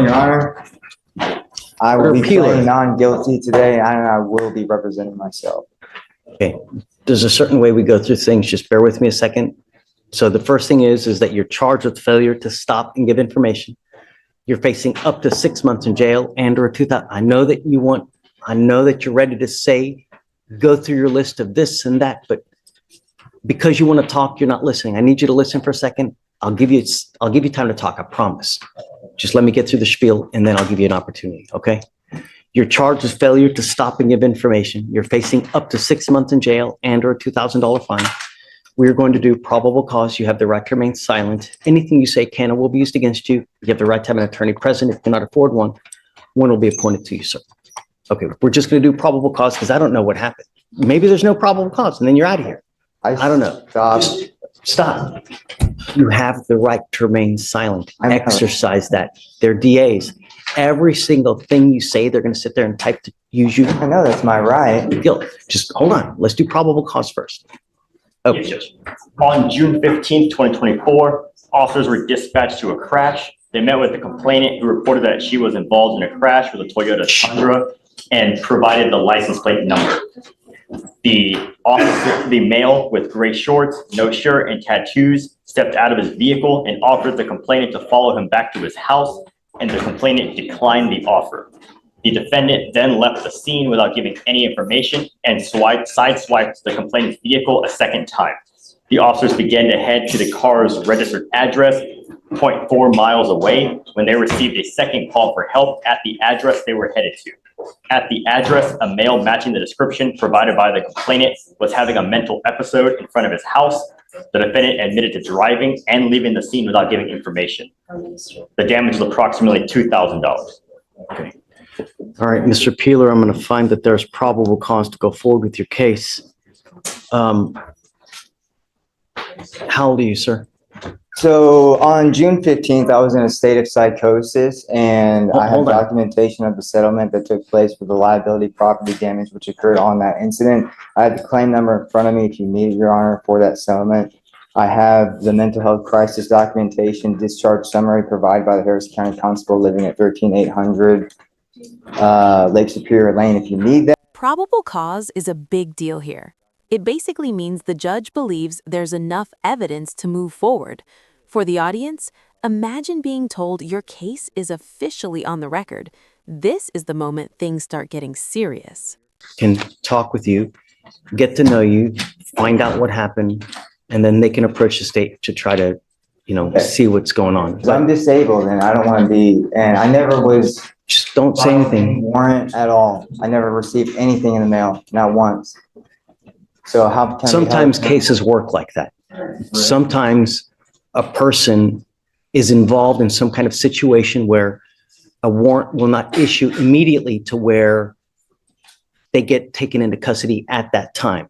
Your Honor, I will be pleading non-guilty today, and I will be representing myself. Okay, there's a certain way we go through things. Just bear with me a second. So the first thing is that you're charged with failure to stop and give information. You're facing up to 6 months in jail and or 2,000. I know that you're ready to say, go through your list of this and that, but because you want to talk, you're not listening. I need you to listen for a second. I'll give you time to talk, I promise. Just let me get through the spiel and then I'll give you an opportunity, okay? You're charged with failure to stop and give information. You're facing up to 6 months in jail and or a $2,000 fine. We're going to do probable cause. You have the right to remain silent. Anything you say can or will be used against you. You have the right to have an attorney present. If you cannot afford one, one will be appointed to you, sir. Okay, we're just going to do probable cause because I don't know what happened. Maybe there's no probable cause and then you're out of here. I don't know. Stop. You have the right to remain silent. Exercise that. They're DAs. Every single thing you say, they're going to sit there and type to use you. I know that's my right. Just hold on. Let's do probable cause first. Okay. Yes, Judge. On June 15th, 2024, officers were dispatched to a crash. They met with the complainant who reported that she was involved in a crash with a Toyota Tundra and provided the license plate number. The male with gray shorts, no shirt, and tattoos stepped out of his vehicle and offered the complainant to follow him back to his house, and the complainant declined the offer. The defendant then left the scene without giving any information and sideswiped the complainant's vehicle a second time. The officers began to head to the car's registered address, 0.4 miles away, when they received a second call for help at the address they were headed to. At the address, a male matching the description provided by the complainant was having a mental episode in front of his house. The defendant admitted to driving and leaving the scene without giving information. The damage is approximately $2,000. Okay. All right, Mr. Peeler, I'm going to find that there's probable cause to go forward with your case. How old are you, sir? So on June 15th, I was in a state of psychosis, and I have documentation of the settlement that took place for the liability property damage which occurred on that incident. I have the claim number in front of me if you need it, Your Honor, for that settlement. I have the mental health crisis documentation discharge summary provided by the Harris County Constable living at 13800 Lake Superior Lane if you need that. Probable cause is a big deal here. It basically means the judge believes there's enough evidence to move forward. For the audience, imagine being told your case is officially on the record. This is the moment things start getting serious. Can talk with you, get to know you, find out what happened, and then they can approach the state to try to, see what's going on. But I'm disabled and I don't want to be, and I never was. Just don't say anything. Warrant at all. I never received anything in the mail, not once. So how can sometimes cases work like that? Sometimes a person is involved in some kind of situation where a warrant will not issue immediately to where they get taken into custody at that time.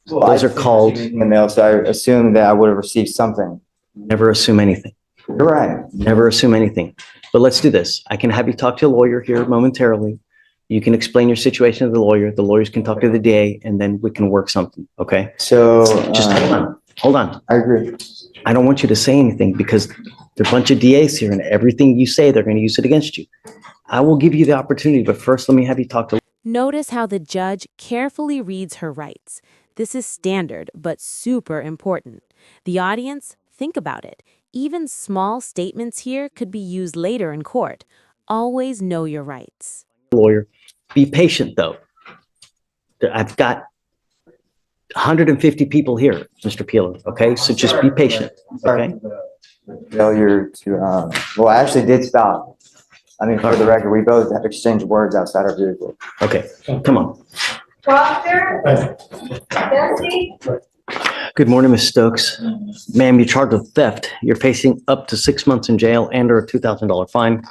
Well, those are called in the mail, so I assume that I would have received something. Never assume anything. You're right. Never assume anything. But let's do this. I can have you talk to a lawyer here momentarily. You can explain your situation to the lawyer. The lawyers can talk to the DA, and then we can work something, okay? So just hold on. I agree. I don't want you to say anything because there are a bunch of DAs here, and everything you say, they're going to use it against you. I will give you the opportunity, but first let me have you talk to. Notice how the judge carefully reads her rights. This is standard, but super important. The audience, think about it. Even small statements here could be used later in court. Always know your rights. Lawyer. Be patient, though. I've got 150 people here, Mr. Peeler, okay? So just be patient, okay? Failure to, well, I actually did stop. I mean, for the record, we both have exchanged words outside our vehicle. Okay, come on. Proctor, Bessie. Good morning, Ms. Stokes. Ma'am, you're charged with theft. You're facing up to 6 months in jail and or a $2,000 fine.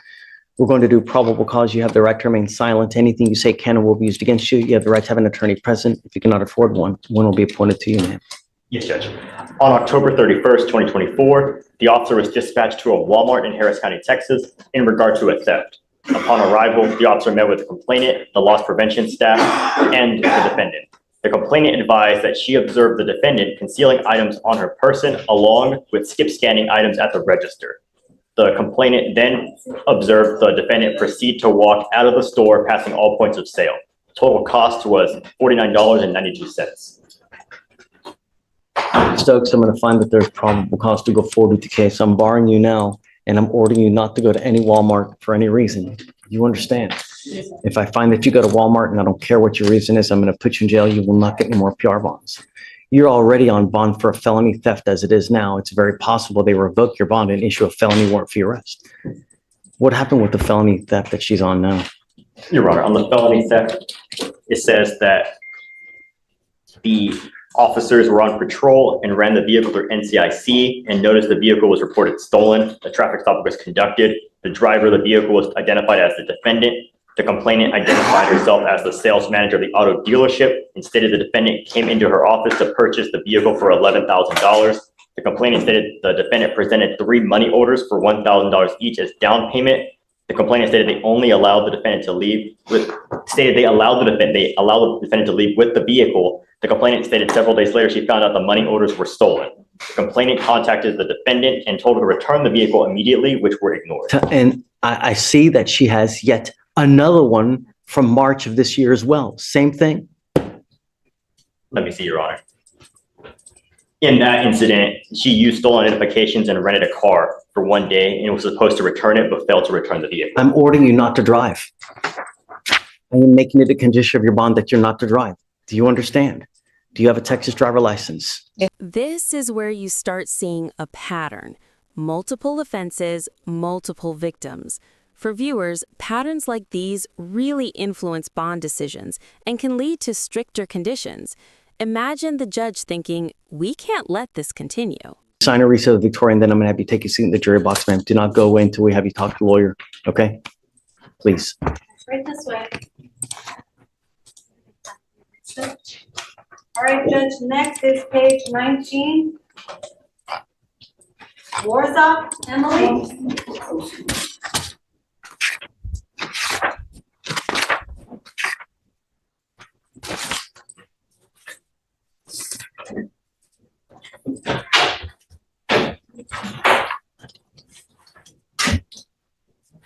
We're going to do probable cause. You have the right to remain silent. Anything you say can or will be used against you. You have the right to have an attorney present. If you cannot afford one, one will be appointed to you, ma'am. Yes, Judge. On October 31st, 2024, the officer was dispatched to a Walmart in Harris County, Texas, in regard to a theft. Upon arrival, the officer met with the complainant, the loss prevention staff, and the defendant. The complainant advised that she observed the defendant concealing items on her person along with skip scanning items at the register. The complainant then observed the defendant proceed to walk out of the store, passing all points of sale. Total cost was $49.92. Stokes, I'm going to find that there's probable cause to go forward with the case. I'm barring you now, and I'm ordering you not to go to any Walmart for any reason. You understand? If I find that you go to Walmart and I don't care what your reason is, I'm going to put you in jail. You will not get any more PR bonds. You're already on bond for a felony theft as it is now. It's very possible they revoke your bond and issue a felony warrant for your arrest. What happened with the felony theft that she's on now? Your Honor, on the felony theft, it says that the officers were on patrol and ran the vehicle through NCIC and noticed the vehicle was reported stolen. The traffic stop was conducted. The driver of the vehicle was identified as the defendant. The complainant identified herself as the sales manager of the auto dealership and stated the defendant came into her office to purchase the vehicle for $11,000. The complainant stated the defendant presented 3 money orders for $1,000 each as down payment. The complainant stated they only allowed the defendant to leave with, they allowed the defendant to leave with the vehicle. The complainant stated several days later she found out the money orders were stolen. The complainant contacted the defendant and told her to return the vehicle immediately, which were ignored. And I see that she has yet another one from March of this year as well. Same thing. Let me see, Your Honor. In that incident, she used stolen identifications and rented a car for 1 day and was supposed to return it, but failed to return the vehicle. I'm ordering you not to drive. I am making it a condition of your bond that you're not to drive. Do you understand? Do you have a Texas driver license? This is where you start seeing a pattern. Multiple offenses, multiple victims. For viewers, patterns like these really influence bond decisions and can lead to stricter conditions. Imagine the judge thinking, we can't let this continue. Sign a receipt of Victoria, and then I'm going to have you take a seat in the jury box, ma'am. Do not go away until we have you talk to the lawyer, okay? Please. Right this way. All right, Judge, next is page 19. Warsaw, Emily.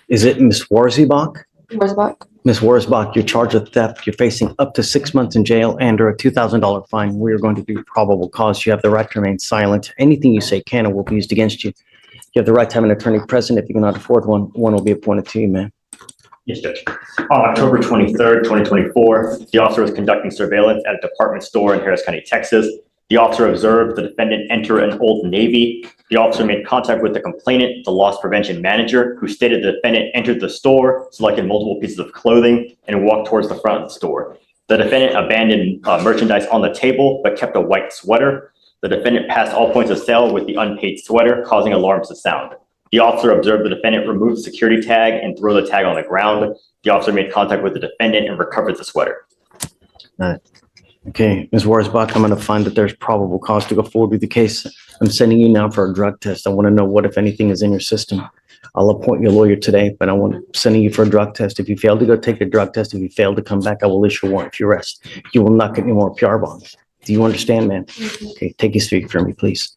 Is it Miss Warzebach? Warzebach. Miss Warzebach, you're charged with theft. You're facing up to 6 months in jail and or a $2,000 fine. We are going to do probable cause. You have the right to remain silent. Anything you say can or will be used against you. You have the right to have an attorney present. If you cannot afford one, one will be appointed to you, ma'am. Yes, Judge. On October 23rd, 2024, the officer was conducting surveillance at a department store in Harris County, Texas. The officer observed the defendant enter an Old Navy. The officer made contact with the complainant, the loss prevention manager, who stated the defendant entered the store, selected multiple pieces of clothing, and walked towards the front of the store. The defendant abandoned merchandise on the table, but kept a white sweater. The defendant passed all points of sale with the unpaid sweater, causing alarms to sound. The officer observed the defendant remove the security tag and throw the tag on the ground. The officer made contact with the defendant and recovered the sweater. All right. Okay, Ms. Warzebach, I'm going to find that there's probable cause to go forward with the case. I'm sending you now for a drug test. I want to know what, if anything, is in your system. I'll appoint you a lawyer today, but sending you for a drug test. If you fail to go take the drug test, if you fail to come back, I will issue a warrant for your arrest. You will not get any more PR bonds. Do you understand, ma'am? Okay, take your seat for me, please.